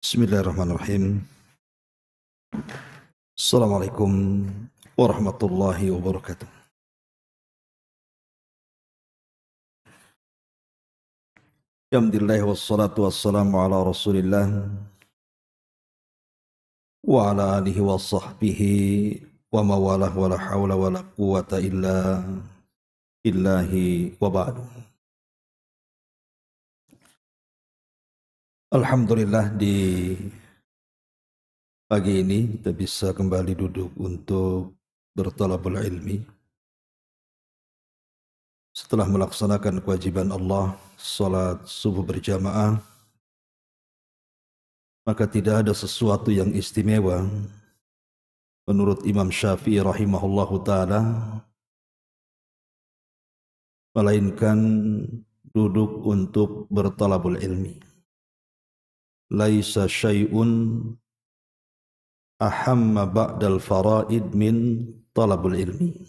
Bismillahirrahmanirrahim. Assalamualaikum warahmatullahi wabarakatuh. Alhamdulillah wassalatu wassalamu ala Rasulillah wa ala alihi wa sahbihi wa mawalah wa la hawla wa la quwata illa billahi wa ba'du. Alhamdulillah di pagi ini kita bisa kembali duduk untuk bertalabul ilmi setelah melaksanakan kewajiban Allah salat subuh berjamaah. Maka tidak ada sesuatu yang istimewa menurut Imam Syafi'i rahimahullahu ta'ala melainkan duduk untuk bertalabul ilmi. Laisa syai'un ahamma ba'dal faraid min talabul ilmi.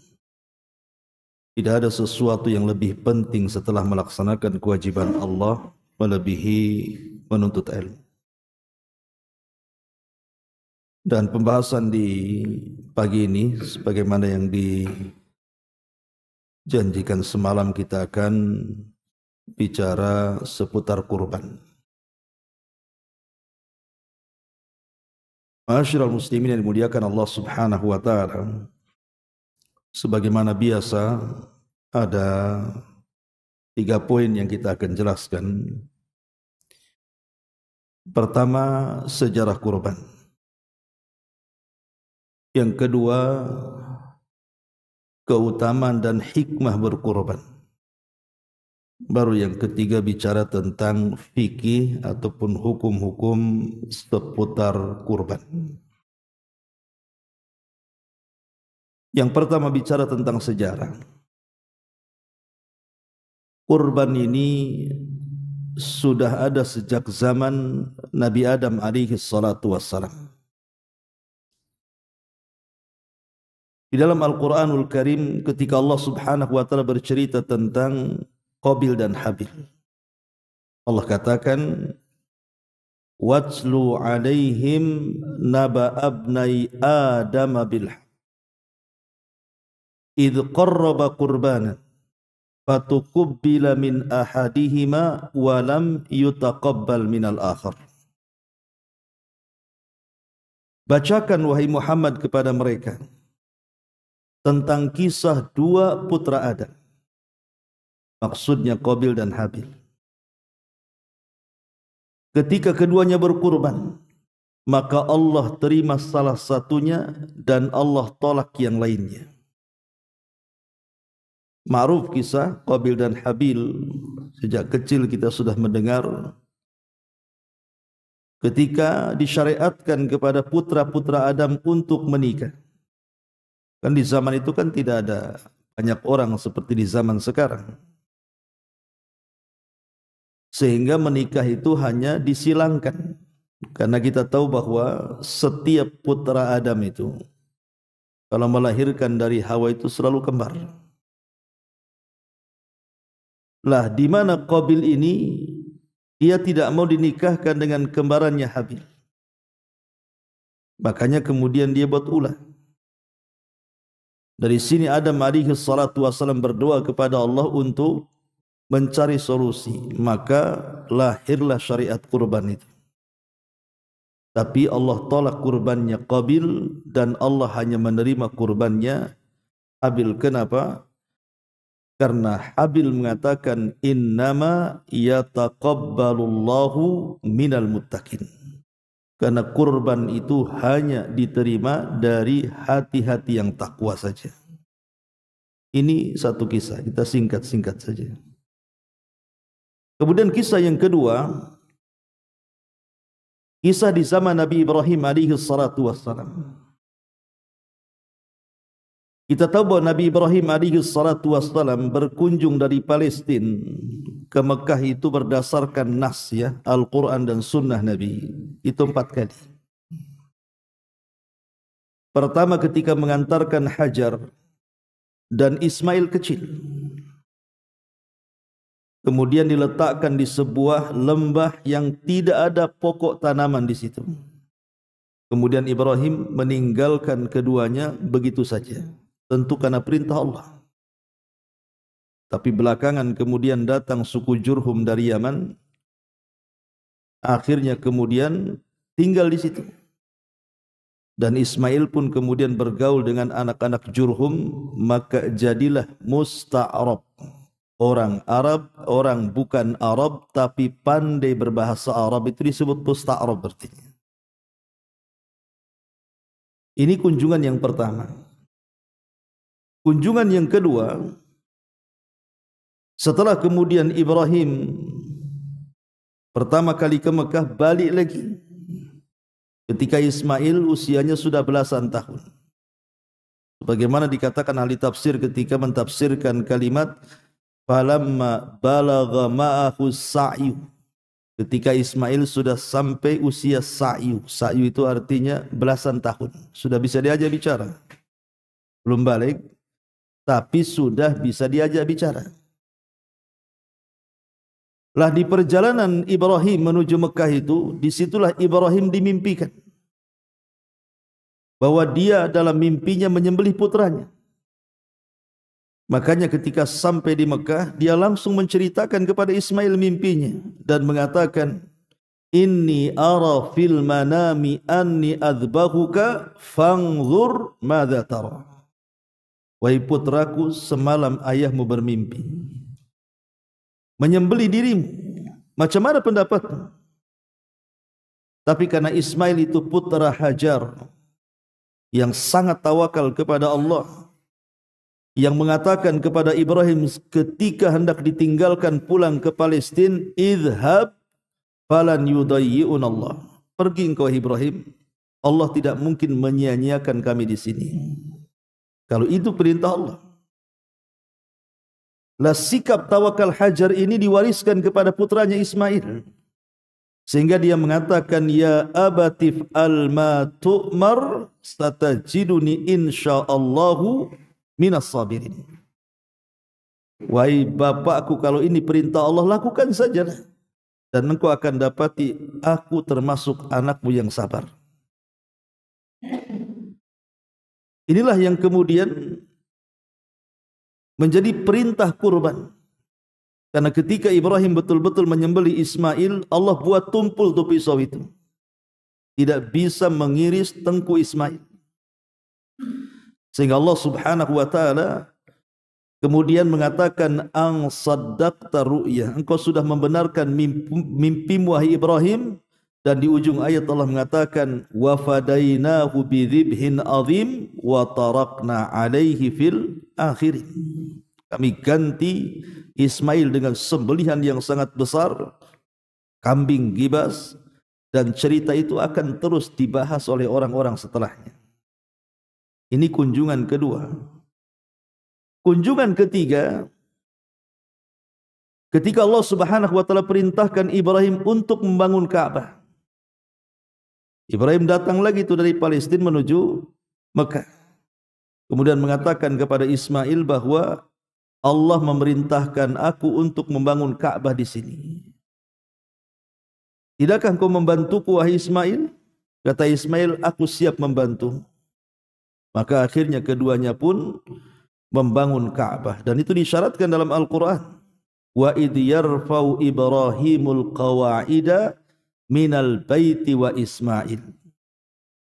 Tidak ada sesuatu yang lebih penting setelah melaksanakan kewajiban Allah melebihi menuntut ilmu. Dan pembahasan di pagi ini sebagaimana yang dijanjikan semalam, kita akan bicara seputar kurban. Ma'asyiral muslimin yang dimuliakan Allah Subhanahu wa taala, sebagaimana biasa ada 3 poin yang kita akan jelaskan. Pertama, sejarah kurban. Yang kedua, keutamaan dan hikmah berkurban. Baru yang ketiga bicara tentang fikih ataupun hukum-hukum seputar kurban. Yang pertama bicara tentang sejarah. Kurban ini sudah ada sejak zaman Nabi Adam alaihi salatu wassalam. Di dalam Al-Quranul Karim ketika Allah Subhanahu wa ta'ala bercerita tentang Qabil dan Habil, Allah katakan, "Watslu alaihim naba abnai Adam bil idh qarraba qurbanan fatukubbila min ahadihima wa lam yutaqabbal minal akhar." Bacakan wahai Muhammad kepada mereka tentang kisah 2 putra Adam, maksudnya Qabil dan Habil. Ketika keduanya berkurban, maka Allah terima salah satunya dan Allah tolak yang lainnya. Ma'ruf kisah Qabil dan Habil, sejak kecil kita sudah mendengar. Ketika disyariatkan kepada putra-putra Adam untuk menikah, kan di zaman itu kan tidak ada banyak orang seperti di zaman sekarang, sehingga menikah itu hanya disilangkan. Karena kita tahu bahwa setiap putra Adam itu kalau melahirkan dari Hawa itu selalu kembar. Lah di mana Qabil ini dia tidak mau dinikahkan dengan kembarannya Habil. Makanya kemudian dia buat ulah. Dari sini Adam alaihi salatu wasallam berdoa kepada Allah untuk mencari solusi, maka lahirlah syariat kurban itu. Tapi Allah tolak kurbannya Qabil dan Allah hanya menerima kurbannya Habil. Kenapa? Karena Habil mengatakan innama yataqabbalullahu minal muttaqin. Karena kurban itu hanya diterima dari hati-hati yang takwa saja. Ini satu kisah, kita singkat-singkat saja. Kemudian kisah yang kedua, kisah di zaman Nabi Ibrahim alaihi salatu wassalam. Kita tahu bahwa Nabi Ibrahim alaihi salatu wassalam berkunjung dari Palestina ke Mekah itu berdasarkan nas, ya, Al-Quran dan sunnah Nabi. Itu 4 kali. Pertama ketika mengantarkan Hajar dan Ismail kecil. kemudian diletakkan di sebuah lembah yang tidak ada pokok tanaman di situ. Kemudian Ibrahim meninggalkan keduanya begitu saja, tentu karena perintah Allah. Tapi belakangan kemudian datang suku Jurhum dari Yaman, akhirnya kemudian tinggal di situ. Dan Ismail pun kemudian bergaul dengan anak-anak Jurhum, maka jadilah musta'rab. Orang Arab, orang bukan Arab tapi pandai berbahasa Arab, itu disebut musta'rab artinya. Ini kunjungan yang pertama. Kunjungan yang kedua, setelah kemudian Ibrahim pertama kali ke Mekah, balik lagi ketika Ismail usianya sudah belasan tahun. Sebagaimana dikatakan ahli tafsir ketika mentafsirkan kalimat falamma balagha ma'ahu sa'yu, ketika Ismail sudah sampai usia sa'yu. Sa'yu itu artinya belasan tahun, sudah bisa diajak bicara, belum balik tapi sudah bisa diajak bicara. Lah di perjalanan Ibrahim menuju Mekah itu, disitulah Ibrahim dimimpikan bahwa dia dalam mimpinya menyembelih putranya. Makanya ketika sampai di Mekah, dia langsung menceritakan kepada Ismail mimpinya dan mengatakan, inni ara fil manami anni adbahuka fanzur madza tara. Wahai putraku, semalam ayahmu bermimpi menyembelih dirimu, macam mana pendapatmu? Tapi karena Ismail itu putra Hajar yang sangat tawakal kepada Allah, yang mengatakan kepada Ibrahim ketika hendak ditinggalkan pulang ke Palestina, idhab falan yudayyi'un Allah. Pergi engkau Ibrahim, Allah tidak mungkin menyia-nyiakan kami di sini. Kalau itu perintah Allah. Lah sikap tawakal Hajar ini diwariskan kepada putranya Ismail, sehingga dia mengatakan, ya abatif al ma tu'mar satajiduni insyaallahu minas sabirin. Wahai bapakku, kalau ini perintah Allah, lakukan saja dan engkau akan dapati aku termasuk anakmu yang sabar. Inilah yang kemudian menjadi perintah kurban. Karena ketika Ibrahim betul-betul menyembelih Ismail, Allah buat tumpul tuh pisau itu, tidak bisa mengiris tengku Ismail. Sehingga Allah subhanahu wa ta'ala kemudian mengatakan, ang saddaqta ru'ya, engkau sudah membenarkan mimpimu wahai Ibrahim. Dan di ujung ayat Allah mengatakan, wa fadainahu bidhibhin azim wa tarakna alaihi fil akhirin. Kami ganti Ismail dengan sembelihan yang sangat besar, kambing gibas, dan cerita itu akan terus dibahas oleh orang-orang setelahnya. Ini kunjungan kedua. Kunjungan ketiga, ketika Allah subhanahu wa ta'ala perintahkan Ibrahim untuk membangun Ka'bah. Ibrahim datang lagi itu dari Palestina menuju Mekah. Kemudian mengatakan kepada Ismail bahwa Allah memerintahkan aku untuk membangun Ka'bah di sini. Tidakkah engkau membantuku wahai Ismail? Kata Ismail, aku siap membantu. Maka akhirnya keduanya pun membangun Ka'bah, dan itu disyaratkan dalam Al-Quran. Wa idh yarfau Ibrahimul qawa'ida minal baiti wa Ismail.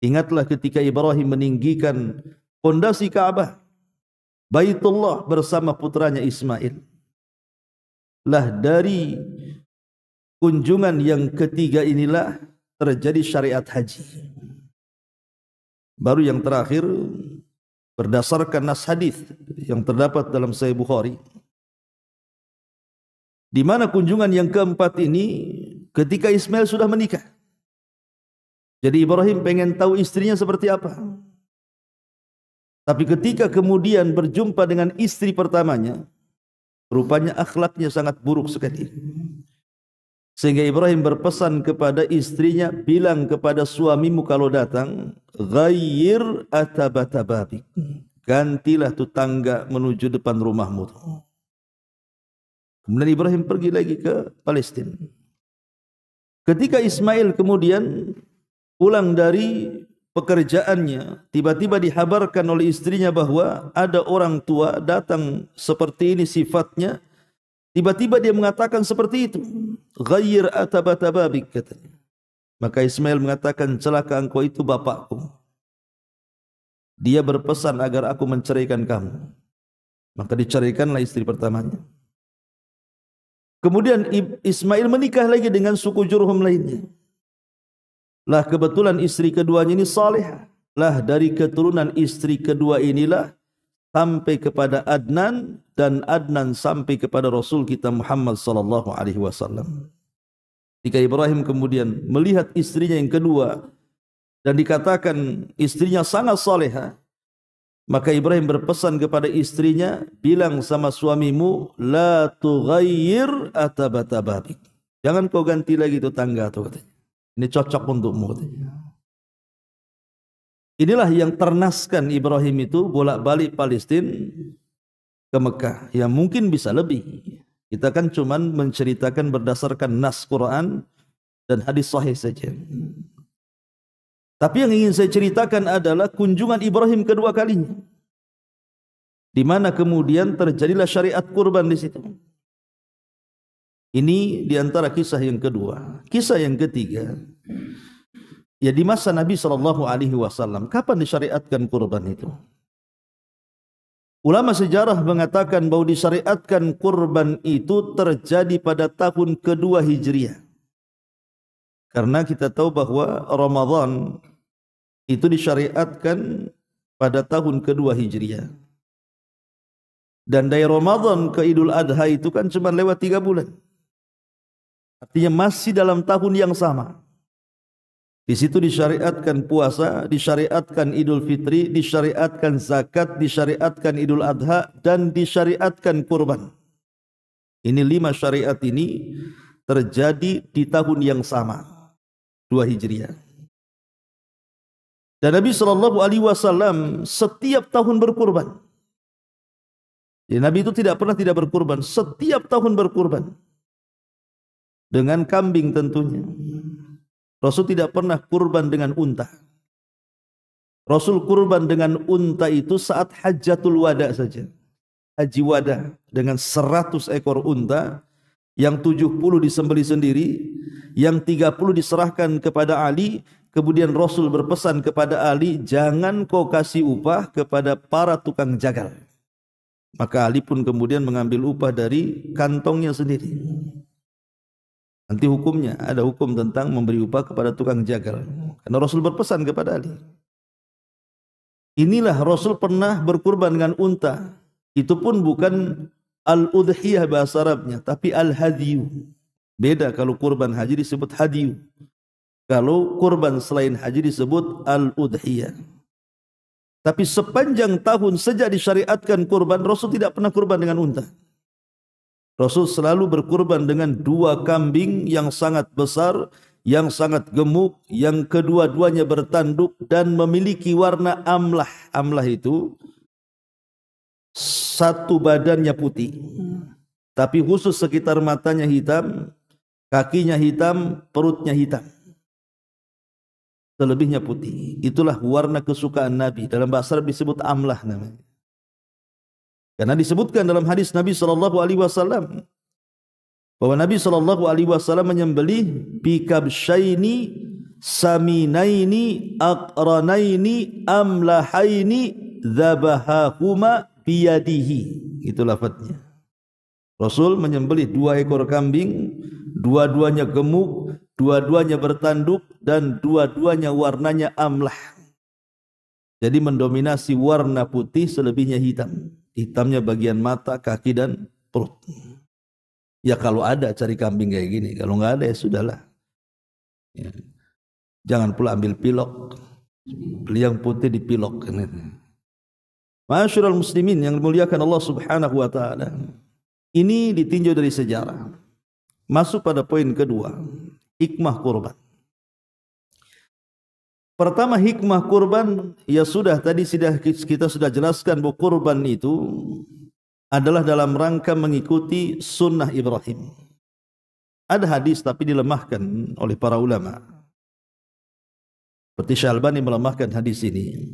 Ingatlah ketika Ibrahim meninggikan fondasi Ka'bah, Baitullah, bersama putranya Ismail. Lah dari kunjungan yang ketiga inilah terjadi syariat haji. Baru yang terakhir, berdasarkan nas hadis yang terdapat dalam Sahih Bukhari, di mana kunjungan yang keempat ini ketika Ismail sudah menikah. Jadi Ibrahim pengen tahu istrinya seperti apa. Tapi ketika kemudian berjumpa dengan istri pertamanya, rupanya akhlaknya sangat buruk sekali. Sehingga Ibrahim berpesan kepada istrinya, bilang kepada suamimu kalau datang, ghayyir atabata babik, gantilah tu tangga menuju depan rumahmu. Kemudian Ibrahim pergi lagi ke Palestina. Ketika Ismail kemudian pulang dari pekerjaannya, tiba-tiba dihabarkan oleh istrinya bahwa ada orang tua datang seperti ini sifatnya. Tiba-tiba dia mengatakan seperti itu. Ghayyir atabatababik, katanya. Maka Ismail mengatakan, celaka engkau itu bapakku. Dia berpesan agar aku menceraikan kamu. Maka diceraikanlah istri pertamanya. Kemudian Ismail menikah lagi dengan suku Jurhum lainnya. Lah kebetulan istri keduanya ini salihah. Lah dari keturunan istri kedua inilah sampai kepada Adnan, dan Adnan sampai kepada Rasul kita Muhammad sallallahu alaihi wasallam. Ketika Ibrahim kemudian melihat istrinya yang kedua dan dikatakan istrinya sangat salihah, maka Ibrahim berpesan kepada istrinya, bilang sama suamimu, la tughayyir atabatababik. Jangan kau ganti lagi itu tangga tuh, katanya. Ini cocok untukmu, katanya. Inilah yang ternaskan Ibrahim itu bolak-balik Palestina ke Mekah. Ya mungkin bisa lebih. Kita kan cuman menceritakan berdasarkan nas Quran dan hadis sahih saja. Tapi yang ingin saya ceritakan adalah kunjungan Ibrahim kedua kalinya, di mana kemudian terjadilah syariat kurban di situ. Ini di antara kisah yang kedua. Kisah yang ketiga, ya di masa Nabi sallallahu alaihi wasallam, kapan disyariatkan kurban itu? Ulama sejarah mengatakan bahwa disyariatkan kurban itu terjadi pada tahun kedua Hijriah. Karena kita tahu bahwa Ramadan itu disyariatkan pada tahun kedua Hijriah. Dan dari Ramadan ke Idul Adha itu kan cuma lewat 3 bulan. Artinya masih dalam tahun yang sama. Di situ disyariatkan puasa, disyariatkan Idul Fitri, disyariatkan zakat, disyariatkan Idul Adha, dan disyariatkan kurban. Ini 5 syariat ini terjadi di tahun yang sama, 2 Hijriah. Dan Nabi SAW setiap tahun berkurban. Ya, Nabi itu tidak pernah tidak berkurban, setiap tahun berkurban. Dengan kambing tentunya. Rasul tidak pernah kurban dengan unta. Rasul kurban dengan unta itu saat Hajjatul Wada saja. Haji Wada dengan 100 ekor unta, yang 70 disembelih sendiri, yang 30 diserahkan kepada Ali. Kemudian Rasul berpesan kepada Ali, jangan kau kasih upah kepada para tukang jagal. Maka Ali pun kemudian mengambil upah dari kantongnya sendiri. Nanti hukumnya, ada hukum tentang memberi upah kepada tukang jagal. Karena Rasul berpesan kepada Ali. Inilah Rasul pernah berkurban dengan unta. Itu pun bukan al-udhiyah bahasa Arabnya, tapi al-hadiyu. Beda kalau kurban haji disebut hadiyu. Kalau kurban selain haji disebut al-udhiyah. Tapi sepanjang tahun sejak disyariatkan kurban, Rasul tidak pernah kurban dengan unta. Rasul selalu berkurban dengan 2 kambing yang sangat besar, yang sangat gemuk, yang kedua-duanya bertanduk dan memiliki warna amlah. Amlah itu satu badannya putih, tapi khusus sekitar matanya hitam, kakinya hitam, perutnya hitam. Selebihnya putih. Itulah warna kesukaan Nabi. Dalam bahasa Arab disebut amlah namanya. Karena disebutkan dalam hadis Nabi SAW bahwa Nabi SAW menyembelih bikabsyaini saminaini aqranaini amlahaini dzabahahuma biyadihi. Itu lafadznya. Rasul menyembelih 2 ekor kambing, dua-duanya gemuk, dua-duanya bertanduk, dan dua-duanya warnanya amlah. Jadi mendominasi warna putih, selebihnya hitam. Hitamnya bagian mata, kaki, dan perut. Ya kalau ada cari kambing kayak gini, kalau nggak ada ya sudahlah. Ya. Jangan pula ambil pilok, beli yang putih dipilok. Ma'asyiral muslimin yang dimuliakan Allah Subhanahu wa taala. Ini ditinjau dari sejarah. Masuk pada poin kedua, hikmah kurban. Pertama, hikmah kurban, ya sudah tadi kita sudah jelaskan bahwa kurban itu adalah dalam rangka mengikuti sunnah Ibrahim. Ada hadis tapi dilemahkan oleh para ulama. Seperti Syalbani melemahkan hadis ini.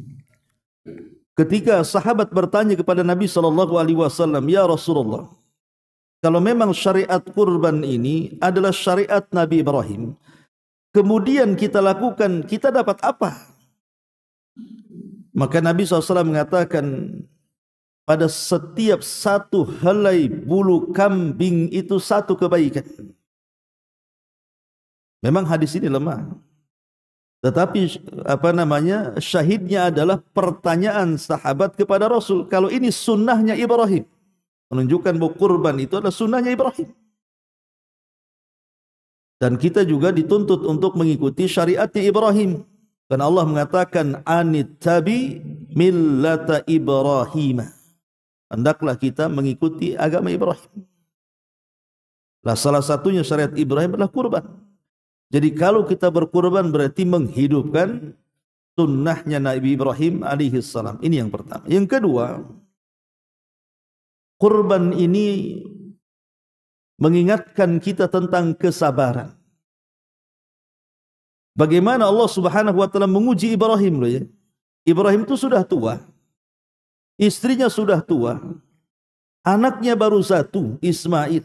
Ketika sahabat bertanya kepada Nabi SAW, "Ya Rasulullah, kalau memang syariat kurban ini adalah syariat Nabi Ibrahim, kemudian kita lakukan, kita dapat apa?" Maka Nabi SAW mengatakan, pada setiap satu helai bulu kambing itu satu kebaikan. Memang hadis ini lemah. Tetapi syahidnya adalah pertanyaan sahabat kepada Rasul. Kalau ini sunnahnya Ibrahim, menunjukkan bahwa kurban itu adalah sunnahnya Ibrahim. Dan kita juga dituntut untuk mengikuti syariatnya Ibrahim. Dan Allah mengatakan, "Anittabi millata Ibrahim." Hendaklah kita mengikuti agama Ibrahim. Nah, salah satunya syariat Ibrahim adalah kurban. Jadi kalau kita berkurban berarti menghidupkan sunnahnya Nabi Ibrahim alaihi salam. Ini yang pertama. Yang kedua, kurban ini mengingatkan kita tentang kesabaran. Bagaimana Allah Subhanahu wa taala menguji Ibrahim loh ya. Ibrahim itu sudah tua. Istrinya sudah tua. Anaknya baru satu, Ismail.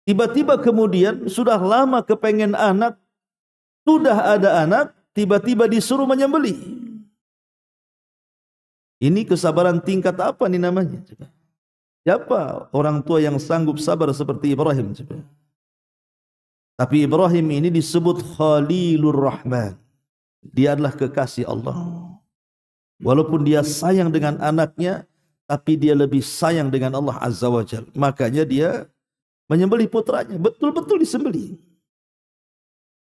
Tiba-tiba kemudian sudah lama kepengen anak, sudah ada anak, tiba-tiba disuruh menyembelih. Ini kesabaran tingkat apa nih namanya? Siapa orang tua yang sanggup sabar seperti Ibrahim? Tapi Ibrahim ini disebut Khalilur Rahman. Dia adalah kekasih Allah. Walaupun dia sayang dengan anaknya, tapi dia lebih sayang dengan Allah Azza wa Jalla. Makanya dia menyembelih putranya, betul-betul disembelih.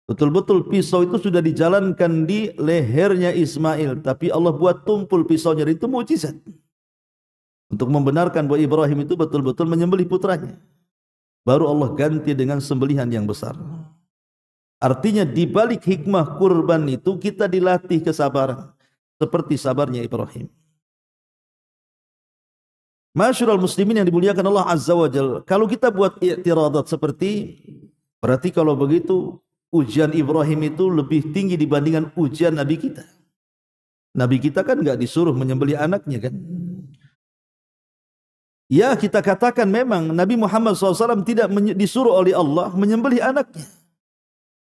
Betul-betul pisau itu sudah dijalankan di lehernya Ismail, tapi Allah buat tumpul pisaunya. Itu mukjizat untuk membenarkan bahwa Ibrahim itu betul-betul menyembelih putranya. Baru Allah ganti dengan sembelihan yang besar. Artinya di balik hikmah kurban itu kita dilatih kesabaran seperti sabarnya Ibrahim. Masyarul muslimin yang dimuliakan Allah Azza wa Jalla, kalau kita buat i'tiradat seperti, berarti kalau begitu ujian Ibrahim itu lebih tinggi dibandingkan ujian Nabi kita. Nabi kita kan enggak disuruh menyembelih anaknya kan. Ya, kita katakan memang Nabi Muhammad SAW tidak disuruh oleh Allah menyembelih anaknya.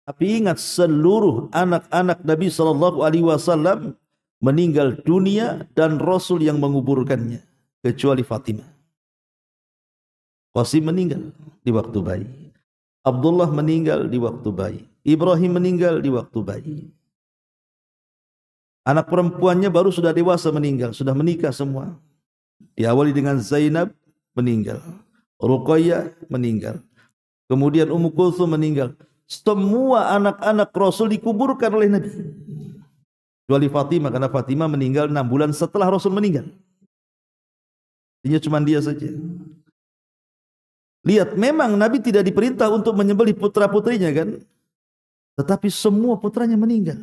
Tapi ingat, seluruh anak-anak Nabi SAW meninggal dunia dan Rasul yang menguburkannya, kecuali Fatimah. Qasim meninggal di waktu bayi. Abdullah meninggal di waktu bayi. Ibrahim meninggal di waktu bayi. Anak perempuannya baru sudah dewasa meninggal, sudah menikah semua. Diawali dengan Zainab meninggal, Ruqayyah meninggal, kemudian Ummu Kulthum meninggal. Semua anak-anak Rasul dikuburkan oleh Nabi, kecuali Fatimah, karena Fatimah meninggal 6 bulan setelah Rasul meninggal. Ini cuma dia saja. Lihat, memang Nabi tidak diperintah untuk menyembelih putra-putrinya kan, tetapi semua putranya meninggal.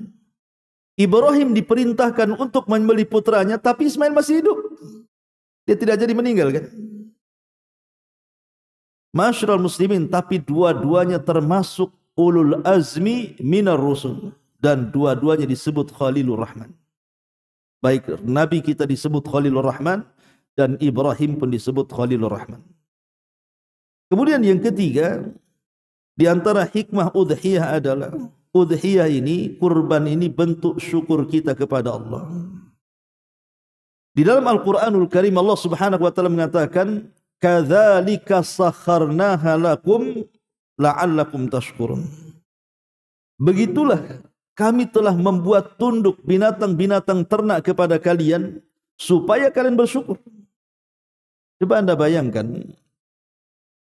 Ibrahim diperintahkan untuk menyembelih putranya, tapi Ismail masih hidup. Dia tidak jadi meninggal kan. Masyarul muslimin, tapi dua-duanya termasuk ulul azmi minar rusul, dan dua-duanya disebut Khalilur Rahman. Baik Nabi kita disebut Khalilur Rahman, dan Ibrahim pun disebut Khalilur Rahman. Kemudian yang ketiga, di antara hikmah udhiyah adalah, udhiyah ini, kurban ini bentuk syukur kita kepada Allah. Di dalam Al-Quranul Karim Allah Subhanahu wa taala mengatakan, "Kadzalika sakharnaha lakum la'allakum tashkurun." Begitulah kami telah membuat tunduk binatang-binatang ternak kepada kalian supaya kalian bersyukur. Coba Anda bayangkan,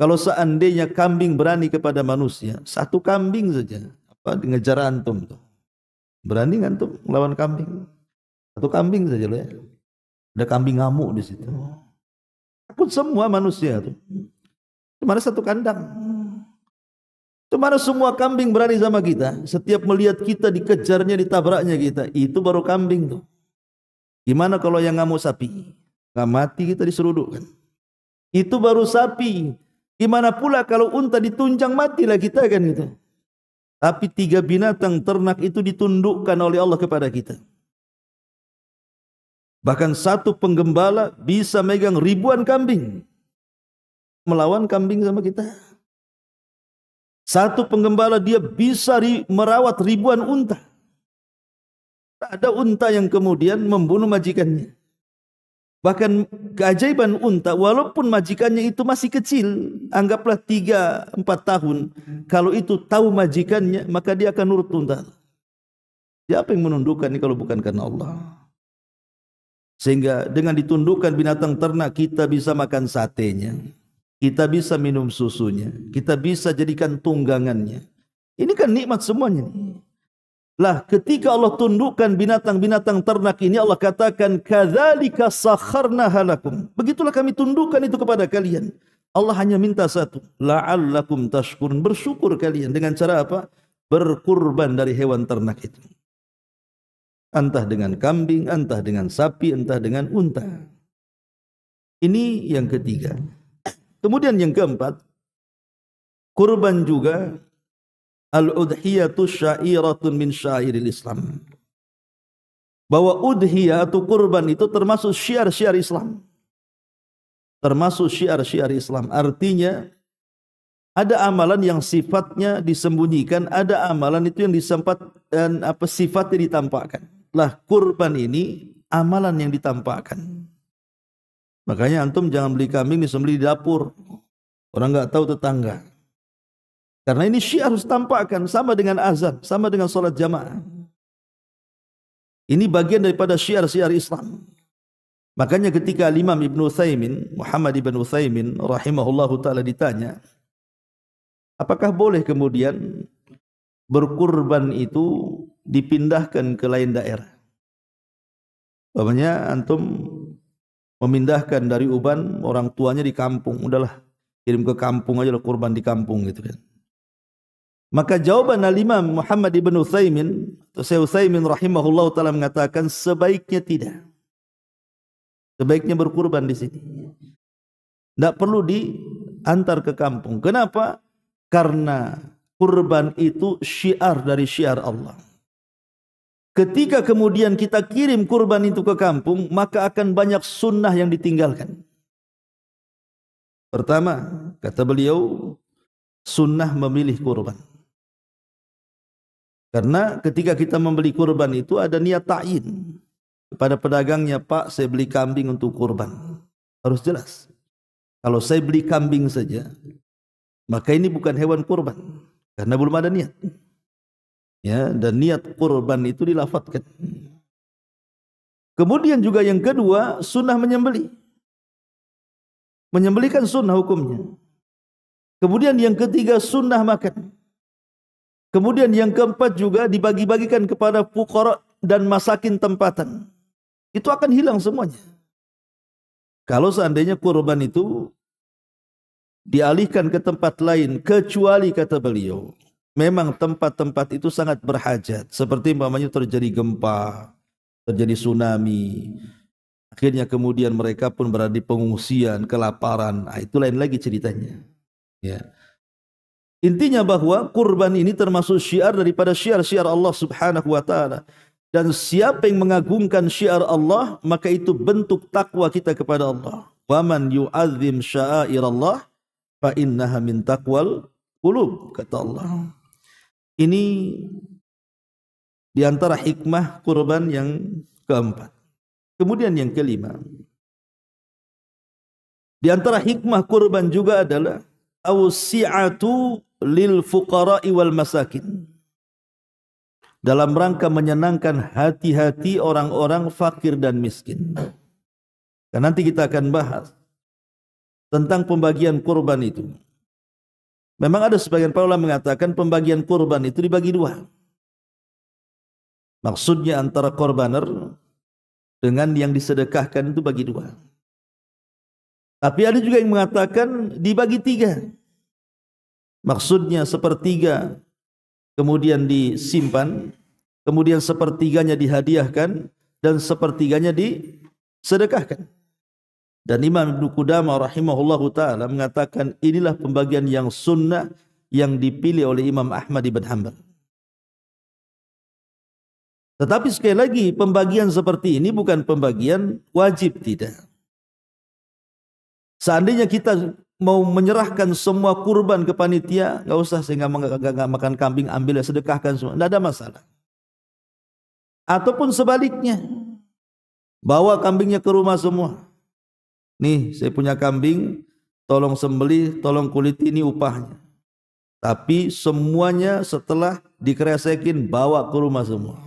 kalau seandainya kambing berani kepada manusia, satu kambing saja, ngejar antum tuh. Berani antum melawan kambing? Satu kambing saja loh ya. Ada kambing ngamuk di situ. Takut semua manusia tuh. Cuma ada satu kandang. Cuma semua kambing berani sama kita. Setiap melihat kita dikejarnya, ditabraknya kita. Itu baru kambing tuh. Gimana kalau yang ngamuk sapi? Nggak mati kita diseruduk kan. Itu baru sapi. Gimana pula kalau unta ditunjang matilah kita kan gitu. Tapi 3 binatang ternak itu ditundukkan oleh Allah kepada kita. Bahkan satu penggembala bisa megang ribuan kambing. Melawan kambing sama kita. Satu penggembala dia bisa merawat ribuan unta. Tak ada unta yang kemudian membunuh majikannya. Bahkan keajaiban unta, walaupun majikannya itu masih kecil, anggaplah 3-4 tahun, kalau itu tahu majikannya, maka dia akan nurut unta. Siapa yang menundukkan ini kalau bukan karena Allah? Sehingga dengan ditundukkan binatang ternak, kita bisa makan satenya, kita bisa minum susunya, kita bisa jadikan tunggangannya. Ini kan nikmat semuanya. Lah ketika Allah tundukkan binatang-binatang ternak ini, Allah katakan kadzalika sakharnaha lakum. Begitulah kami tundukkan itu kepada kalian. Allah hanya minta satu, la'allakum tashkurun, bersyukur kalian dengan cara apa? Berkurban dari hewan ternak itu. Entah dengan kambing, entah dengan sapi, entah dengan unta. Ini yang ketiga. Kemudian yang keempat, kurban juga al-udhiyatu syairatun min syairil Islam. Bahwa udhiyah atau kurban itu termasuk syiar-syiar Islam. Termasuk syiar-syiar Islam. Artinya ada amalan yang sifatnya disembunyikan, ada amalan itu yang dan sifatnya ditampakkan. Lah kurban ini amalan yang ditampakkan. Makanya antum jangan beli kambing disembelih di dapur. Orang enggak tahu tetangga. Karena ini syiar harus tampakkan, sama dengan azan, sama dengan salat jamaah. Ini bagian daripada syiar-syiar Islam. Makanya ketika Imam Ibn Utsaimin, Muhammad Ibn Utsaimin rahimahullahu taala ditanya, apakah boleh kemudian berkurban itu dipindahkan ke lain daerah? Umpamanya antum memindahkan dari Uban, orang tuanya di kampung, udahlah kirim ke kampung aja lah, kurban di kampung gitu kan. Maka jawaban Al-Imam Muhammad Ibn Utsaimin, Syekh Utsaimin rahimahullah taala mengatakan sebaiknya tidak. Sebaiknya berkurban di sini. Tidak perlu diantar ke kampung. Kenapa? Karena kurban itu syiar dari syiar Allah. Ketika kemudian kita kirim kurban itu ke kampung, maka akan banyak sunnah yang ditinggalkan. Pertama, kata beliau, sunnah memilih kurban. Karena ketika kita membeli kurban itu ada niat ta'yin kepada pedagangnya, Pak, saya beli kambing untuk kurban. Harus jelas. Kalau saya beli kambing saja, maka ini bukan hewan kurban karena belum ada niat. Ya, dan niat kurban itu dilafadzkan. Kemudian juga yang kedua, sunnah menyembelih. Menyembelih kan sunnah hukumnya. Kemudian yang ketiga, sunnah makan. Kemudian yang keempat juga dibagi-bagikan kepada fuqara dan masakin tempatan. Itu akan hilang semuanya. Kalau seandainya kurban itu dialihkan ke tempat lain, kecuali kata beliau, memang tempat-tempat itu sangat berhajat. Seperti umpamanya terjadi gempa, terjadi tsunami. Akhirnya kemudian mereka pun berada di pengungsian, kelaparan. Nah, itu lain lagi ceritanya. Ya. Intinya bahwa kurban ini termasuk syiar daripada syiar-syiar Allah Subhanahu wa taala. Dan siapa yang mengagungkan syiar Allah, maka itu bentuk takwa kita kepada Allah. Wa man yu'azzim sya'airallah fa innaha min taqwal qulub, kata Allah. Ini di antara hikmah kurban yang keempat. Kemudian yang kelima, di antara hikmah kurban juga adalah awsi'atu lil fuqara'i wal masakin. Dalam rangka menyenangkan hati-hati orang-orang fakir dan miskin. Dan nanti kita akan bahas tentang pembagian kurban itu. Memang ada sebagian para ulama mengatakan pembagian kurban itu dibagi dua. Maksudnya antara korbaner dengan yang disedekahkan itu bagi dua. Tapi ada juga yang mengatakan dibagi tiga. Maksudnya sepertiga kemudian disimpan, kemudian sepertiganya dihadiahkan, dan sepertiganya disedekahkan. Dan Imam Ibnu Qudamah rahimahullahu taala mengatakan inilah pembagian yang sunnah yang dipilih oleh Imam Ahmad ibn Hanbal. Tetapi sekali lagi pembagian seperti ini bukan pembagian wajib, tidak. Seandainya kita mau menyerahkan semua kurban ke panitia, nggak usah, sehingga nggak makan kambing, ambil sedekahkan semua, nggak ada masalah. Ataupun sebaliknya, bawa kambingnya ke rumah semua. Nih, saya punya kambing, tolong sembelih, tolong kuliti, ini upahnya. Tapi semuanya setelah dikeresekin bawa ke rumah semua.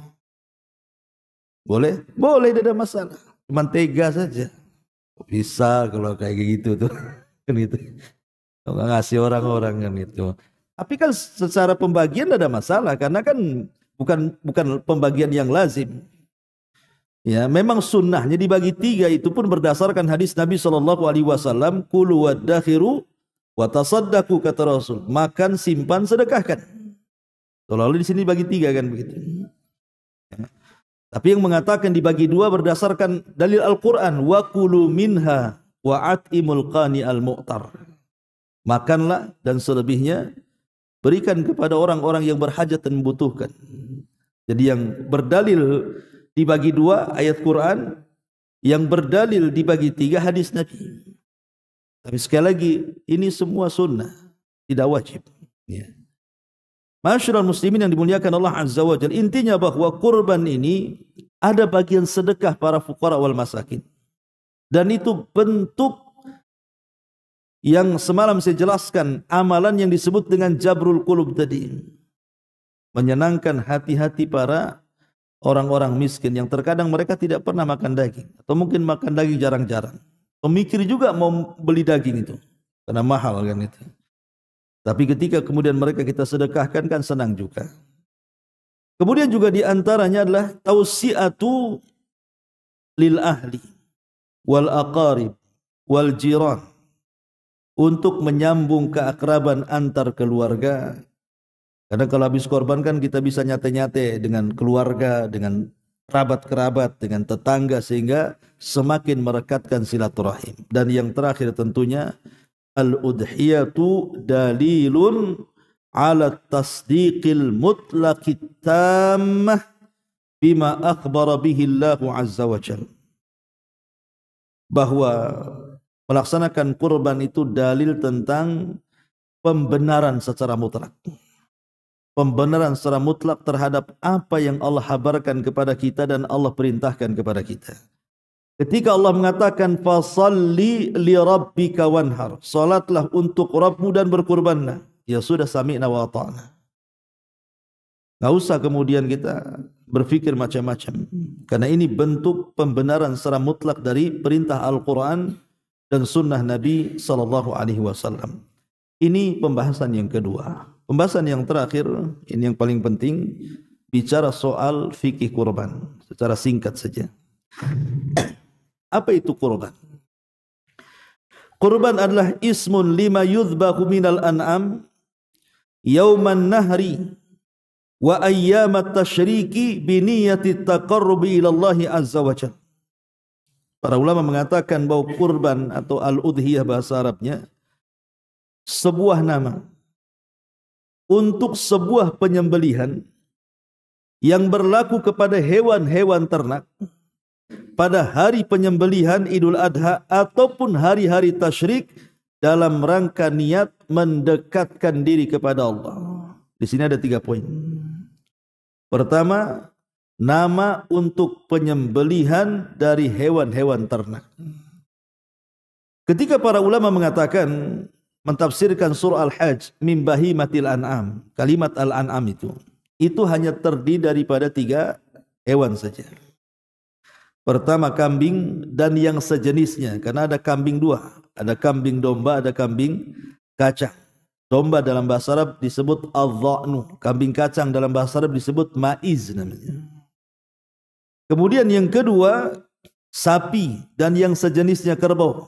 Boleh? Boleh, tidak ada masalah. Cuma tega saja. Bisa kalau kayak gitu tuh. Kan gitu. Kalau ngasih orang-orang kan itu. Tapi kan secara pembagian tidak ada masalah, karena kan bukan pembagian yang lazim. Ya, memang sunnahnya dibagi tiga, itu pun berdasarkan hadis Nabi SAW, kulu waddakhiru wa tasaddaqu, kata Rasul, makan, simpan, sedekahkan. Lalu di sini bagi tiga kan begitu. Ya. Tapi yang mengatakan dibagi dua berdasarkan dalil Al-Quran, wa kulu minha wa at'imul qani al-mu'tar. Makanlah dan selebihnya berikan kepada orang-orang yang berhajat dan membutuhkan. Jadi yang berdalil dibagi dua ayat Quran, yang berdalil dibagi tiga hadis Nabi. Tapi sekali lagi ini semua sunnah, tidak wajib. Ya. Masyarul muslimin yang dimuliakan Allah Azza wa Jalla, intinya bahwa kurban ini ada bagian sedekah para fuqara wal masakin. Dan itu bentuk yang semalam saya jelaskan, amalan yang disebut dengan jabrul qulub tadi. Menyenangkan hati-hati para orang-orang miskin yang terkadang mereka tidak pernah makan daging, atau mungkin makan daging jarang-jarang. Pemikir juga mau beli daging itu karena mahal kan itu. Tapi ketika kemudian mereka kita sedekahkan kan senang juga. Kemudian juga diantaranya adalah tausiatu lil ahli wal aqarib wal jiran, untuk menyambung keakraban antar keluarga. Karena kalau habis korban kan kita bisa nyate-nyate dengan keluarga, dengan kerabat-kerabat, dengan tetangga, sehingga semakin merekatkan silaturahim. Dan yang terakhir tentunya al-udhiyatu dalilun ala tasdiqil mutlaqit tammah bima akhbara bihi Allah Azza wa Jalla. Bahwa melaksanakan kurban itu dalil tentang pembenaran secara mutlak. Pembenaran secara mutlak terhadap apa yang Allah habarkan kepada kita dan Allah perintahkan kepada kita. Ketika Allah mengatakan fasalli li rabbika wanhar, salatlah untuk Rabbmu dan berkurbanlah, ya sudah, sami'na wa ata'na. Enggak usah kemudian kita berpikir macam-macam, karena ini bentuk pembenaran secara mutlak dari perintah Al-Quran dan sunnah Nabi SAW. Ini pembahasan yang kedua. Pembahasan yang terakhir, ini yang paling penting, bicara soal fikih kurban secara singkat saja. Apa itu kurban? Kurban adalah ismun lima yudhbahu minal an'am yauman nahri wa ayyamat tasyriki biniyati taqarrubi ilallahi azza wa jalla. Para ulama mengatakan bahwa kurban atau al-udhiyah bahasa Arabnya sebuah nama untuk sebuah penyembelihan yang berlaku kepada hewan-hewan ternak pada hari penyembelihan Idul Adha ataupun hari-hari tasyrik dalam rangka niat mendekatkan diri kepada Allah. Di sini ada 3 poin. Pertama, nama untuk penyembelihan dari hewan-hewan ternak. Ketika para ulama mengatakan, mentafsirkan surah Al-Hajj min bahimatil an'am, kalimat al-an'am itu hanya terdiri daripada 3 hewan saja. Pertama, kambing dan yang sejenisnya, karena ada kambing 2, ada kambing domba, ada kambing kacang. Domba dalam bahasa Arab disebut adh-dha'nu, kambing kacang dalam bahasa Arab disebut ma'iz namanya. Kemudian yang kedua, sapi dan yang sejenisnya, kerbau.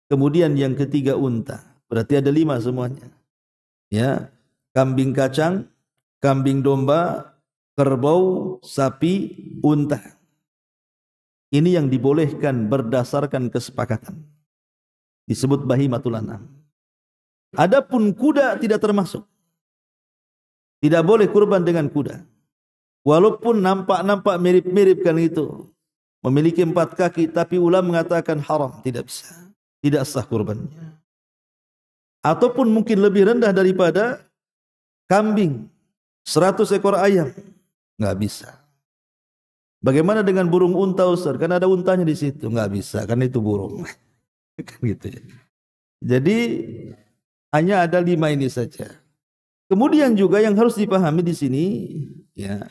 Kemudian yang ketiga, unta. Berarti ada 5 semuanya. Ya, kambing kacang, kambing domba, kerbau, sapi, unta. Ini yang dibolehkan berdasarkan kesepakatan. Disebut bahimatul an'am. Adapun kuda tidak termasuk. Tidak boleh kurban dengan kuda. Walaupun nampak-nampak mirip-mirip kan itu. Memiliki 4 kaki, tapi ulama mengatakan haram, tidak bisa. Tidak sah kurbannya. Ataupun mungkin lebih rendah daripada kambing, 100 ekor ayam, nggak bisa. Bagaimana dengan burung unta Ustaz? Kan ada untanya di situ, nggak bisa, kan itu burung. Kan gitu ya. Jadi hanya ada 5 ini saja. Kemudian juga yang harus dipahami di sini, ya.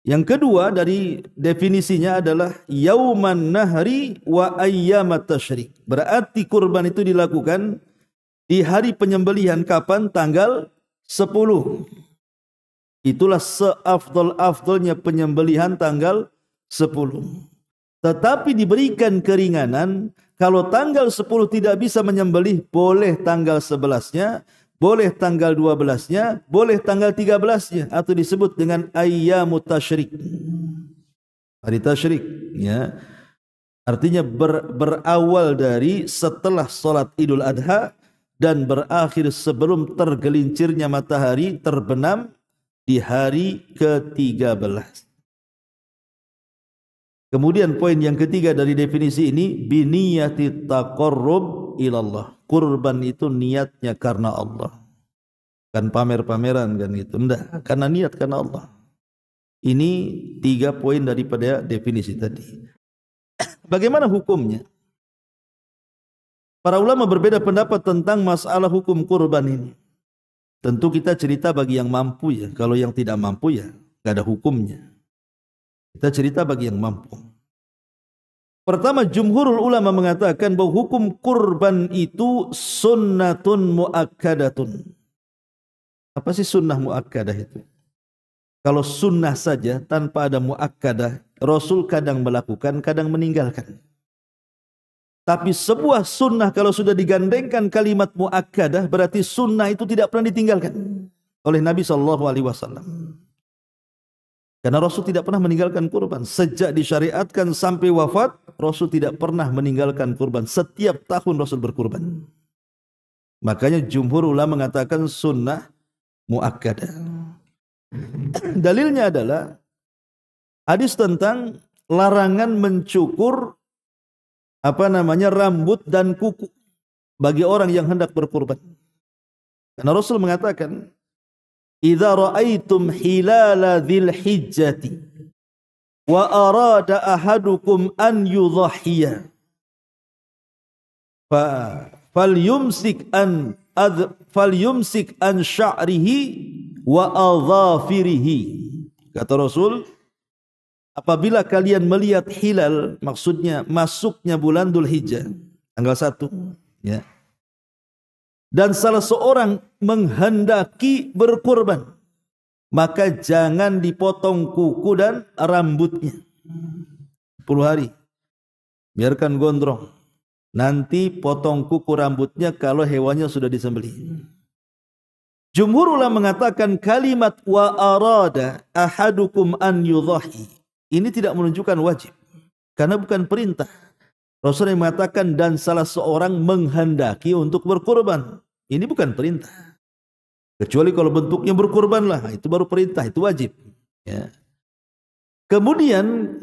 Yang kedua dari definisinya adalah yauman nahri wa ayyamat tasyrik. Berarti kurban itu dilakukan di hari penyembelihan kapan? Tanggal 10. Itulah seafdal-afdalnya penyembelihan tanggal 10. Tetapi diberikan keringanan, kalau tanggal 10 tidak bisa menyembelih, boleh tanggal 11-nya, boleh tanggal 12-nya, boleh tanggal 13-nya, atau disebut dengan ayyamut tasyrik. Hari tasyrik, ya. Artinya berawal dari setelah salat Idul Adha dan berakhir sebelum tergelincirnya matahari terbenam di hari ke-13. Kemudian poin yang ketiga dari definisi ini, biniyati taqarrub ilallah. Kurban itu niatnya karena Allah. Kan pamer-pameran kan itu. Enggak, karena niat karena Allah. Ini 3 poin daripada definisi tadi. Bagaimana hukumnya? Para ulama berbeda pendapat tentang masalah hukum kurban ini. Tentu kita cerita bagi yang mampu ya. Kalau yang tidak mampu ya tidak ada hukumnya. Kita cerita bagi yang mampu. Pertama, jumhurul ulama mengatakan bahwa hukum kurban itu sunnatun muakkadatun. Apa sih sunnah muakkadah itu? Kalau sunnah saja tanpa ada muakkadah, Rasul kadang melakukan, kadang meninggalkan. Tapi sebuah sunnah kalau sudah digandengkan kalimat muakkadah, berarti sunnah itu tidak pernah ditinggalkan oleh Nabi SAW. Karena Rasul tidak pernah meninggalkan kurban. Sejak disyariatkan sampai wafat, Rasul tidak pernah meninggalkan kurban. Setiap tahun Rasul berkurban. Makanya jumhur ulama mengatakan sunnah muakkadah. Dalilnya adalah hadis tentang larangan mencukur rambut dan kuku bagi orang yang hendak berkurban. Karena Rasul mengatakan, "Idza ra'aitum hilala dzil hijjati wa arada ahadukum an yudhhiya falyumsik an sya'rihi wa adhafirihi." Kata Rasul, apabila kalian melihat hilal, maksudnya masuknya bulan Dzulhijjah tanggal 1, ya. Dan salah seorang menghendaki berkurban, maka jangan dipotong kuku dan rambutnya 10 hari. Biarkan gondrong. Nanti potong kuku rambutnya kalau hewannya sudah disembelih. Jumhur ulama mengatakan kalimat wa arada ahadukum an yudhahi ini tidak menunjukkan wajib, karena bukan perintah. Rasul yang mengatakan dan salah seorang menghendaki untuk berkurban. Ini bukan perintah. Kecuali kalau bentuknya berkurbanlah, itu baru perintah, itu wajib. Ya. Kemudian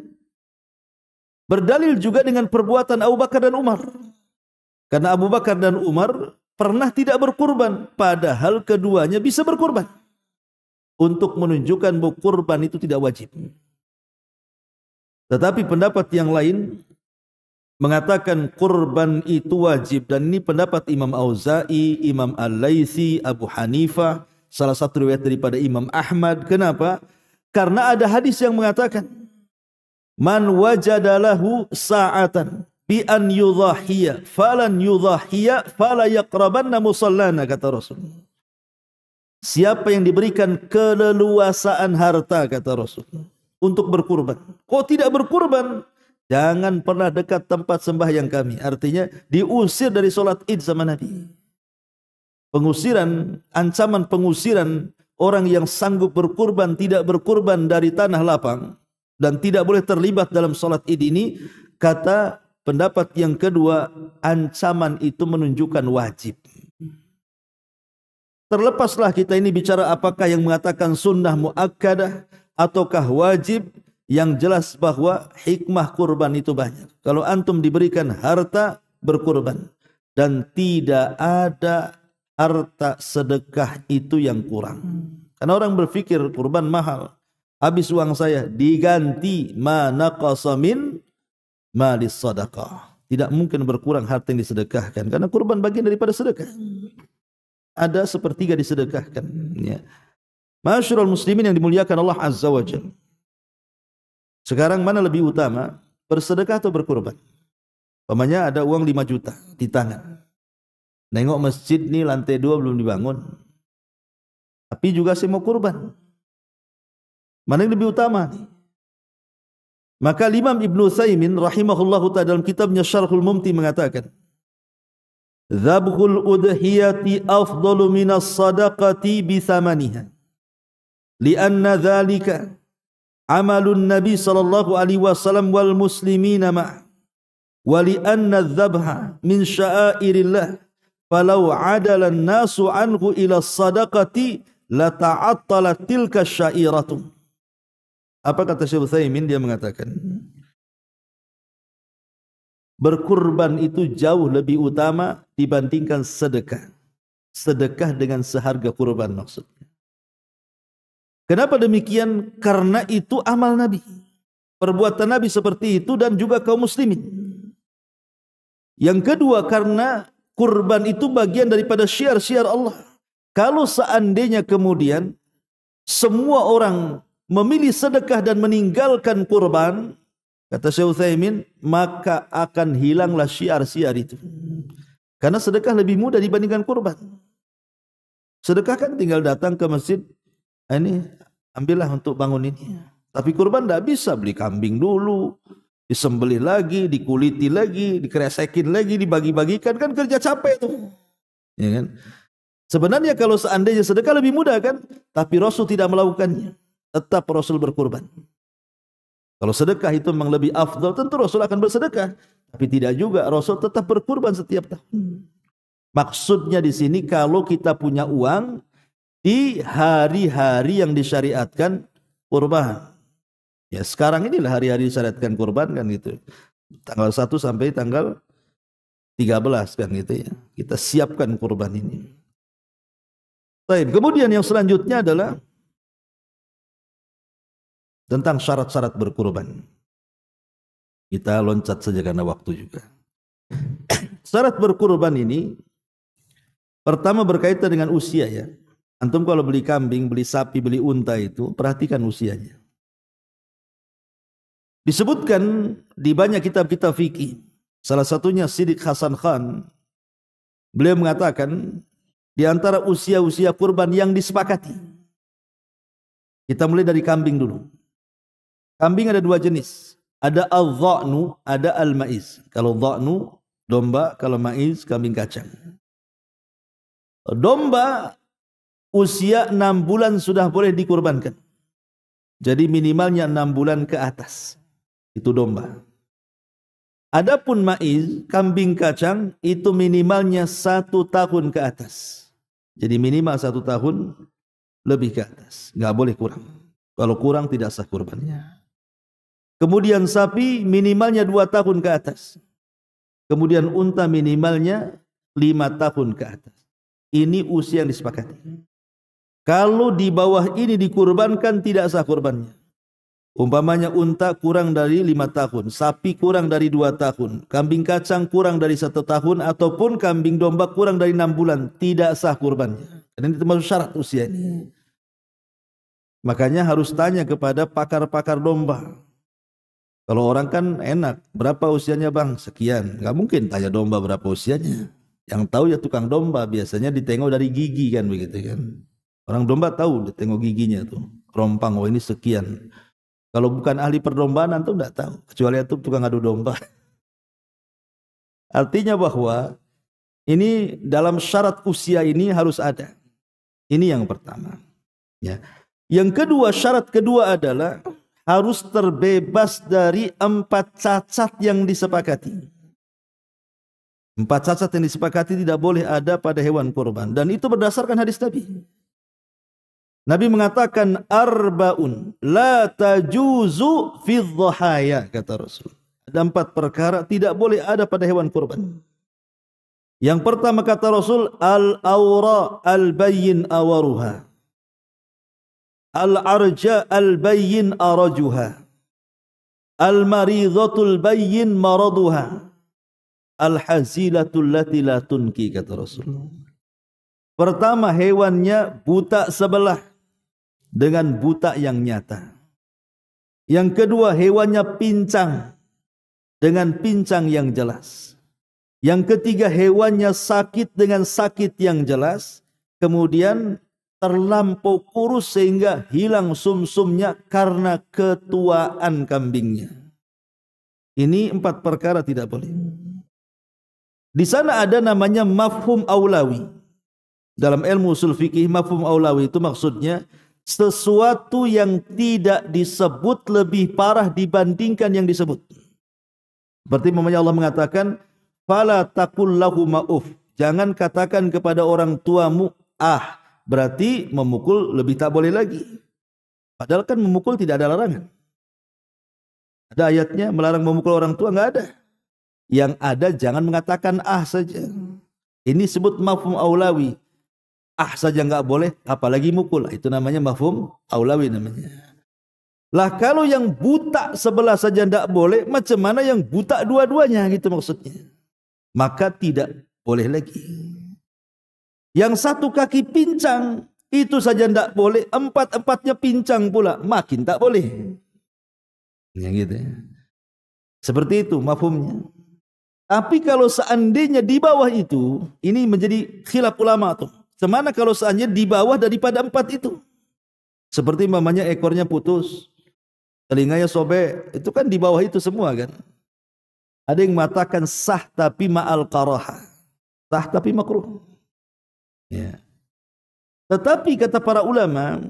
berdalil juga dengan perbuatan Abu Bakar dan Umar. Karena Abu Bakar dan Umar pernah tidak berkurban, padahal keduanya bisa berkurban. Untuk menunjukkan bahwa kurban itu tidak wajib. Tetapi pendapat yang lain mengatakan kurban itu wajib, dan ini pendapat Imam Auza'i, Imam Al-Laitsi, Abu Hanifah, salah satu riwayat daripada Imam Ahmad. Kenapa? Karena ada hadis yang mengatakan man wajadalahu sa'atan bi an yudhahiya falan yudhahiya fala yaqrabanna musallana, kata Rasul. Siapa yang diberikan keleluasaan harta, kata Rasul, untuk berkurban, kok tidak berkurban, jangan pernah dekat tempat sembahyang kami. Artinya diusir dari solat Id sama Nabi. Pengusiran, ancaman pengusiran orang yang sanggup berkurban tidak berkurban dari tanah lapang, dan tidak boleh terlibat dalam salat Id ini. Kata pendapat yang kedua, ancaman itu menunjukkan wajib. Terlepaslah kita ini bicara apakah yang mengatakan sunnah muakkadah ataukah wajib, yang jelas bahwa hikmah kurban itu banyak. Kalau antum diberikan harta, berkurban, dan tidak ada harta sedekah itu yang kurang. Karena orang berpikir kurban mahal, habis uang saya, diganti ma naqasa min malis sadaqah. Tidak mungkin berkurang harta yang disedekahkan, karena kurban bagian daripada sedekah. Ada sepertiga disedekahkan. Ya. Masyarul muslimin yang dimuliakan Allah Azza wa Jalla. Sekarang mana lebih utama, bersedekah atau berkurban? Umpamanya ada uang 5 juta di tangan. Nengok masjid nih lantai 2 belum dibangun. Tapi juga saya mau kurban. Mana yang lebih utama? Maka Imam Ibnu Utsaimin rahimahullahu ta'ala dalam kitabnya Syarhul Mumti mengatakan, Dzabhul udhiyati afdalu minas sadaqati bithamaniha. Lianna dzalika amalun Nabi sallallahu alaihi wasallam wal muslimina ma' wa lianna dzabha min sya'airillah falau adala an-nasu anhu ila sadaqati la ta'attalat tilka syairatu. Apa kata Syekh Utsaimin? Dia mengatakan berkurban itu jauh lebih utama dibandingkan sedekah. Sedekah dengan seharga kurban maksudnya. Kenapa demikian? Karena itu amal Nabi. Perbuatan Nabi seperti itu dan juga kaum muslimin. Yang kedua, karena kurban itu bagian daripada syiar-syiar Allah. Kalau seandainya kemudian semua orang memilih sedekah dan meninggalkan kurban, kata Syekh Utsaimin, maka akan hilanglah syiar-syiar itu. Karena sedekah lebih mudah dibandingkan kurban. Sedekah kan tinggal datang ke masjid, ini ambillah untuk bangun ini. Tapi kurban tidak bisa, beli kambing dulu, disembelih lagi, dikuliti lagi, dikeresekin lagi, dibagi-bagikan, kan kerja capek itu. Ya kan? Sebenarnya kalau seandainya sedekah lebih mudah kan, tapi Rasul tidak melakukannya. Tetap Rasul berkurban. Kalau sedekah itu memang lebih afdal, tentu Rasul akan bersedekah, tapi tidak juga, Rasul tetap berkurban setiap tahun. Maksudnya di sini kalau kita punya uang di hari-hari yang disyariatkan kurban. Ya sekarang inilah hari-hari disyariatkan kurban kan gitu. Tanggal 1 sampai tanggal 13 kan gitu ya. Kita siapkan kurban ini. Baik, kemudian yang selanjutnya adalah tentang syarat-syarat berkurban. Kita loncat saja karena waktu juga. Syarat berkurban ini pertama berkaitan dengan usia ya. Antum kalau beli kambing, beli sapi, beli unta itu, perhatikan usianya. Disebutkan di banyak kitab-kitab fikih. Salah satunya Siddiq Hasan Khan. Beliau mengatakan, di antara usia-usia kurban yang disepakati. Kita mulai dari kambing dulu. Kambing ada 2 jenis. Ada al-dha'nu, ada al-ma'iz. Kalau dha'nu, domba. Kalau ma'iz, kambing kacang. Domba usia 6 bulan sudah boleh dikurbankan. Jadi minimalnya 6 bulan ke atas. Itu domba. Adapun ma'iz, kambing kacang, itu minimalnya 1 tahun ke atas. Jadi minimal 1 tahun lebih ke atas. Nggak boleh kurang. Kalau kurang tidak sah kurbannya. Kemudian sapi minimalnya 2 tahun ke atas. Kemudian unta minimalnya 5 tahun ke atas. Ini usia yang disepakati. Kalau di bawah ini dikurbankan tidak sah kurbannya. Umpamanya unta kurang dari 5 tahun, sapi kurang dari 2 tahun, kambing kacang kurang dari 1 tahun, ataupun kambing domba kurang dari 6 bulan, tidak sah kurbannya. Dan itu termasuk syarat usia ini. Makanya harus tanya kepada pakar-pakar domba. Kalau orang kan enak, berapa usianya bang? Sekian. Gak mungkin tanya domba berapa usianya. Yang tahu ya tukang domba, biasanya ditengok dari gigi kan begitu kan. Orang domba tahu, ditengok giginya tuh. Rompang, oh ini sekian. Kalau bukan ahli perdombaan, antum tidak tahu. Kecuali itu tukang adu domba. Artinya bahwa ini dalam syarat usia ini harus ada. Ini yang pertama. Ya. Yang kedua, syarat kedua adalah harus terbebas dari 4 cacat yang disepakati. 4 cacat yang disepakati tidak boleh ada pada hewan kurban. Dan itu berdasarkan hadis Nabi. Nabi mengatakan arbaun la tajuzu fi dhahaya, kata Rasul. Ada 4 perkara tidak boleh ada pada hewan kurban. Yang pertama kata Rasul al-awra al-bayyin awaruha, al-arja al-bayyin arajuha, al-maridhatul bayyin maraduha, al-hazilatul lati la tunki, kata Rasul. Pertama, hewannya buta sebelah dengan buta yang nyata. Yang kedua, hewannya pincang dengan pincang yang jelas. Yang ketiga, hewannya sakit dengan sakit yang jelas. Kemudian terlampau kurus sehingga hilang sumsumnya karena ketuaan kambingnya. Ini 4 perkara tidak boleh. Di sana ada namanya mafhum aulawi. Dalam ilmu usul fikih, mafhum aulawi itu maksudnya sesuatu yang tidak disebut lebih parah dibandingkan yang disebut. Seperti namanya Allah mengatakan, fala taqul lahuma uff. Jangan katakan kepada orang tuamu ah. Berarti memukul lebih tak boleh lagi. Padahal kan memukul tidak ada larangan. Ada ayatnya melarang memukul orang tua? Enggak ada. Yang ada jangan mengatakan ah saja. Ini sebut mafhum aulawi. Ah saja enggak boleh, apalagi mukul. Itu namanya mafhum aulawi namanya. Lah kalau yang buta sebelah saja enggak boleh, macam mana yang buta dua-duanya, gitu maksudnya. Maka tidak boleh lagi. Yang 1 kaki pincang itu saja tidak boleh, 4-4-nya pincang pula, makin tak boleh. Ya gitu. Seperti itu mafhumnya. Tapi kalau seandainya di bawah itu, ini menjadi khilaf ulama tuh. Semana kalau seandainya di bawah daripada 4 itu. Seperti mamanya ekornya putus, telinganya sobek, itu kan di bawah itu semua kan. Ada yang mengatakan sah tapi ma'al karaha, sah tapi makruh. Ya. Tetapi kata para ulama,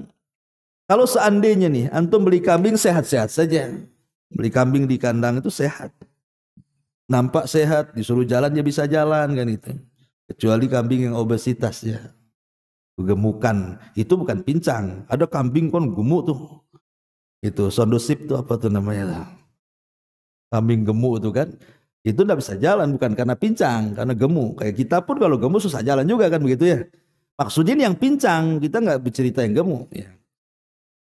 kalau seandainya nih antum beli kambing sehat-sehat saja, beli kambing di kandang itu sehat, nampak sehat, disuruh jalan dia bisa jalan kan itu. Kecuali kambing yang obesitas ya, gemukan, itu bukan pincang. Ada kambing kan gemuk tuh, itu sondosip tuh apa tuh namanya, kambing gemuk tuh kan, itu tidak bisa jalan bukan karena pincang, karena gemuk. Kayak kita pun kalau gemuk susah jalan juga kan begitu ya. Maksudnya ini yang pincang, kita nggak bercerita yang gemuk ya.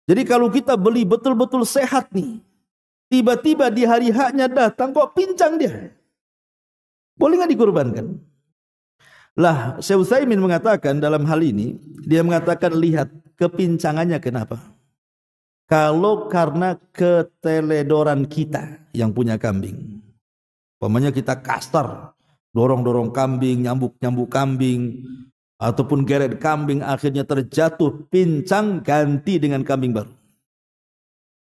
Jadi kalau kita beli betul-betul sehat nih, tiba-tiba di hari haknya datang kok pincang dia, boleh nggak dikurbankan? Lah Syekh Utsaimin mengatakan dalam hal ini, dia mengatakan lihat kepincangannya kenapa. Kalau karena keteledoran kita yang punya kambing, umpamanya kita kasar, dorong-dorong kambing, nyambuk-nyambuk kambing, ataupun geret kambing akhirnya terjatuh pincang, ganti dengan kambing baru.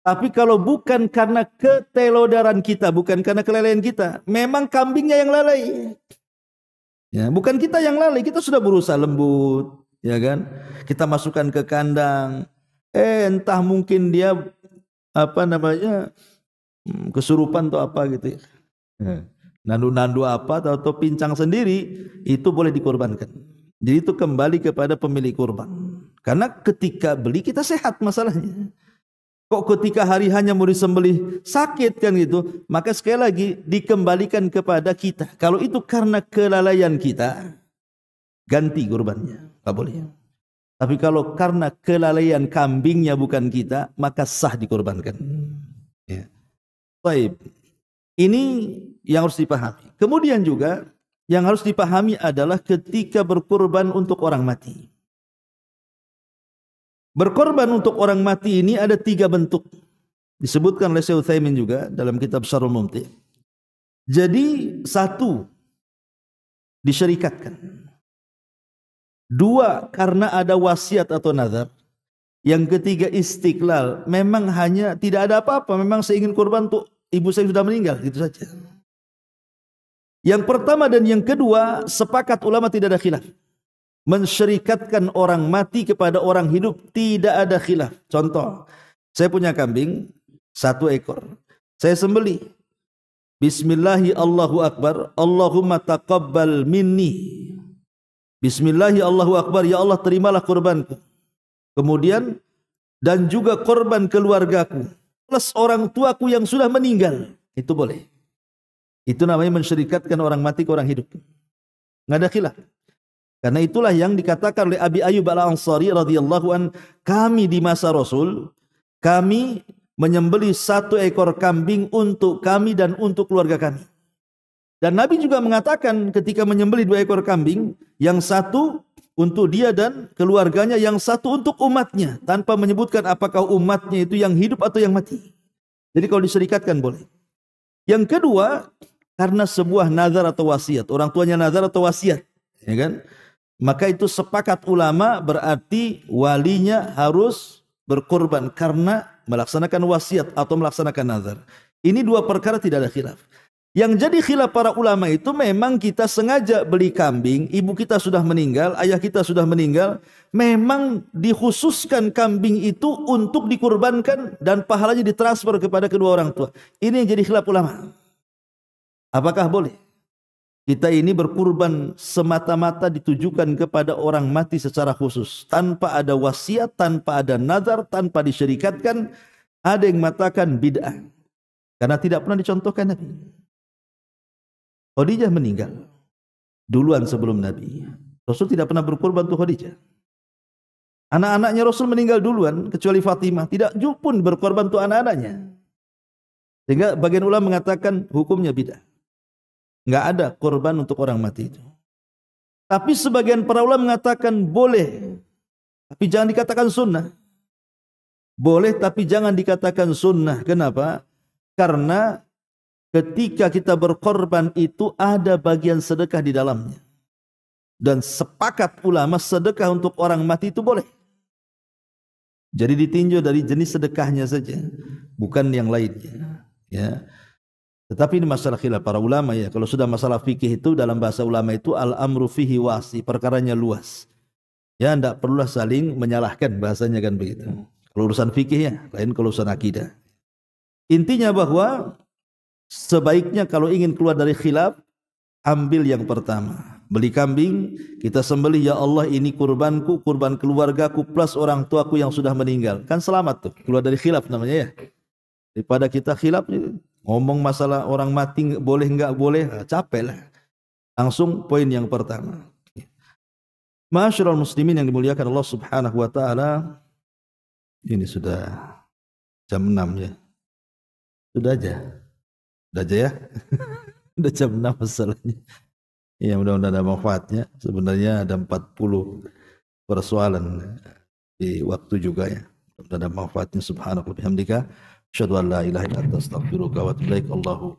Tapi kalau bukan karena keteledoran kita, bukan karena kelalaian kita, memang kambingnya yang lalai. Ya, bukan kita yang lalai, kita sudah berusaha lembut, ya kan? Kita masukkan ke kandang, entah mungkin dia apa namanya kesurupan atau apa gitu ya. Nandu-nandu apa atau pincang sendiri, itu boleh dikorbankan. Jadi itu kembali kepada pemilik kurban. Karena ketika beli kita sehat masalahnya. Kok ketika hari hanya mau disembelih sakit kan gitu, maka sekali lagi dikembalikan kepada kita. Kalau itu karena kelalaian kita, ganti kurbannya, nggak boleh. Tapi kalau karena kelalaian kambingnya bukan kita, maka sah dikorbankan. Ya. Baik, ini yang harus dipahami. Kemudian juga yang harus dipahami adalah ketika berkorban untuk orang mati. Berkorban untuk orang mati ini ada 3 bentuk. Disebutkan oleh Syekh Utsaimin juga dalam kitab Syarhul Mumti'. Jadi 1 disyarikatkan. 2 karena ada wasiat atau nazar. Yang ketiga istiqlal. Memang hanya tidak ada apa-apa. Memang saya ingin korban untuk ibu saya sudah meninggal. Gitu saja. Yang pertama dan yang kedua sepakat ulama tidak ada khilaf. Mensyarikatkan orang mati kepada orang hidup tidak ada khilaf. Contoh, saya punya kambing, 1 ekor. Saya sembelih. Bismillahi Allahu Akbar. Allahumma taqabbal minni. Bismillahi Allahu Akbar. Ya Allah, terimalah kurbanku. Kemudian, dan juga korban keluargaku. Plus orang tuaku yang sudah meninggal. Itu boleh. Itu namanya mensyirikatkan orang mati ke orang hidup. Nggak ada khilaf. Karena itulah yang dikatakan oleh Abi Ayyub Al-Ansari radhiyallahu an, kami di masa Rasul, kami menyembelih 1 ekor kambing untuk kami dan untuk keluarga kami. Dan Nabi juga mengatakan ketika menyembelih 2 ekor kambing, yang satu untuk dia dan keluarganya, yang satu untuk umatnya, tanpa menyebutkan apakah umatnya itu yang hidup atau yang mati. Jadi kalau diserikatkan boleh. Yang kedua, karena sebuah nazar atau wasiat, orang tuanya nazar atau wasiat, ya kan? Maka itu sepakat ulama berarti walinya harus berkorban karena melaksanakan wasiat atau melaksanakan nazar. Ini 2 perkara tidak ada khilaf. Yang jadi khilaf para ulama itu memang kita sengaja beli kambing, ibu kita sudah meninggal, ayah kita sudah meninggal, memang dikhususkan kambing itu untuk dikurbankan dan pahalanya ditransfer kepada kedua orang tua. Ini yang jadi khilaf ulama. Apakah boleh kita ini berkurban semata-mata ditujukan kepada orang mati secara khusus, tanpa ada wasiat, tanpa ada nazar, tanpa disyirikatkan? Ada yang mengatakan bid'ah karena tidak pernah dicontohkan Nabi. Khadijah meninggal duluan sebelum Nabi. Rasul tidak pernah berkurban untuk Khadijah. Anak-anaknya Rasul meninggal duluan kecuali Fatimah, tidak pun berkorban untuk anak-anaknya. Sehingga bagian ulama mengatakan hukumnya bid'ah. Enggak ada korban untuk orang mati itu. Tapi sebagian para ulama mengatakan boleh, tapi jangan dikatakan sunnah. Boleh tapi jangan dikatakan sunnah. Kenapa? Karena ketika kita berkorban itu ada bagian sedekah di dalamnya. Dan sepakat ulama sedekah untuk orang mati itu boleh. Jadi ditinjau dari jenis sedekahnya saja, bukan yang lainnya. Ya. Tetapi ini masalah khilaf para ulama ya. Kalau sudah masalah fikih itu dalam bahasa ulama itu al-amru fihi wasi, perkaranya luas. Ya, tidak perlulah saling menyalahkan, bahasanya kan begitu. Kalau urusan fikih ya, lain kalau urusan akidah. Intinya bahwa sebaiknya kalau ingin keluar dari khilaf, ambil yang pertama. Beli kambing, kita sembelih, ya Allah ini kurbanku, kurban keluargaku plus orang tuaku yang sudah meninggal. Kan selamat tuh, keluar dari khilaf namanya ya. Daripada kita khilaf ngomong masalah orang mati boleh enggak boleh, capek lah. Langsung poin yang pertama. Ma'asyiral muslimin yang dimuliakan Allah Subhanahu wa taala. Ini sudah jam 6 ya. Sudah aja. Sudah aja ya. Sudah jam 6 masalahnya. Ya, mudah-mudahan ada manfaatnya. Sebenarnya ada 40 persoalan di waktu juga ya. Mudah-mudahan ada manfaatnya. Subhanallah bihamdika. Asyhadu an la ilaha illa anta astaghfiruka wa atubu ilaik. Allahu